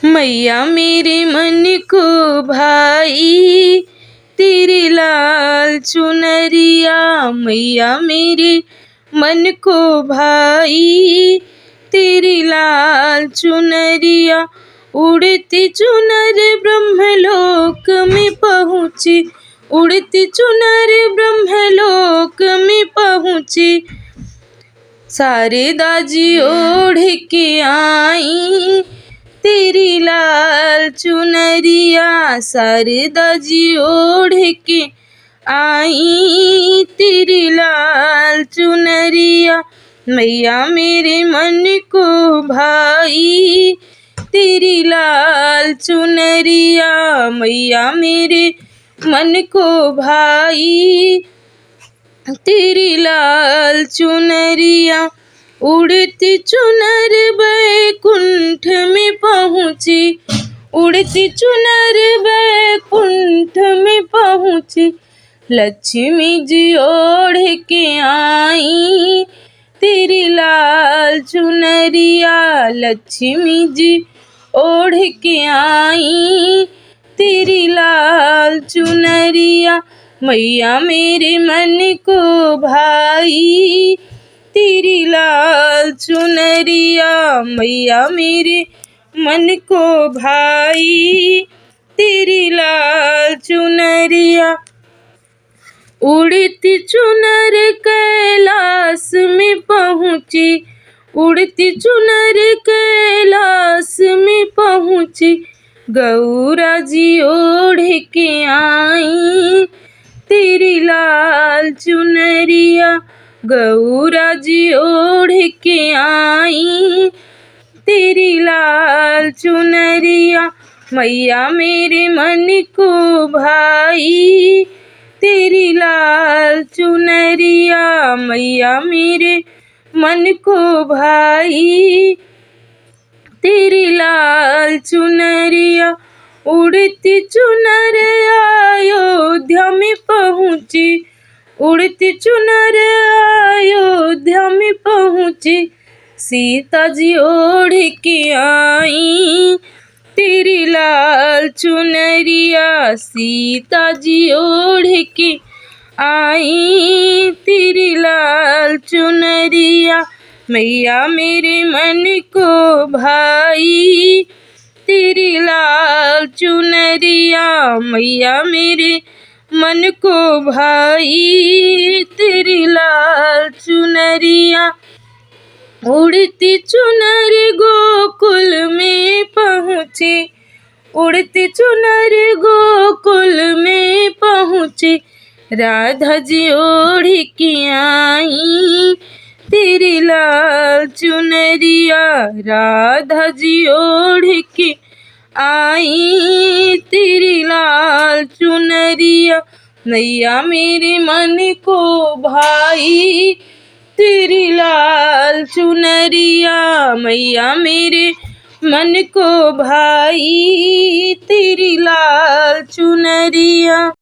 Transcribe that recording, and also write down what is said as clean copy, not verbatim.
मैया मेरे मन को भाई तेरी लाल चुनरिया। मैया मेरे मन को भाई तेरी लाल चुनरिया। उड़ती चुनर ब्रह्मलोक में पहुँची, उड़ती चुनर ब्रह्मलोक में पहुँची। शारदा जी ओढ़ के आई तेरी लाल चुनरिया। शारदा जी ओढ़ के आई तेरी लाल चुनरिया। मैया मेरे मन को भाई तेरी लाल चुनरिया। मैया मेरे मन को भाई तेरी लाल चुनरिया। उड़ती चुनर बैकुंठ में पहुँची, उड़ती चुनर बैकुंठ में पहुँची। लक्ष्मी जी ओढ़ के आई तेरी लाल चुनरिया। लक्ष्मी जी ओढ़ के आई तेरी लाल चुनरिया। मैया मेरे मन को भाई तेरी लाल चुनरिया। मैया मेरे मन को भाई तेरी लाल चुनरिया। उड़ती चुनर कैलाश में पहुँची, उड़ती चुनर कैलाश में पहुँची। गौरा जी ओढ़ के आई तेरी लाल चुनरिया। गौरा जी ओढ़ के आई तेरी लाल चुनरिया। मैया मेरे मन को भाई तेरी लाल चुनरिया। मैया मेरे मन को भाई तेरी लाल चुनरिया। उड़ती चुनर अयोध्या में पहुँची, उड़ती चुनर अयोध्या में पहुँची। सीता जी ओढ़ के आई तेरी लाल चुनरिया। सीता जी ओढ़ के आई तेरी लाल चुनरिया। मैया मेरे मन को भाई तेरी लाल चुनरिया। मैया मेरे मन को भाई तेरी लाल चुनरिया। उड़ती चुनर गोकुल में पहुँची, उड़ती चुनर गोकुल में पहुँची। राधा जी ओढ़ के आई तेरी लाल चुनरिया। राधा जी ओढ़ के आई तेरी लाल चुनरिया। मैया मेरे मन को भाई तेरी लाल चुनरिया। मैया मेरे मन को भाई तेरी लाल चुनरिया।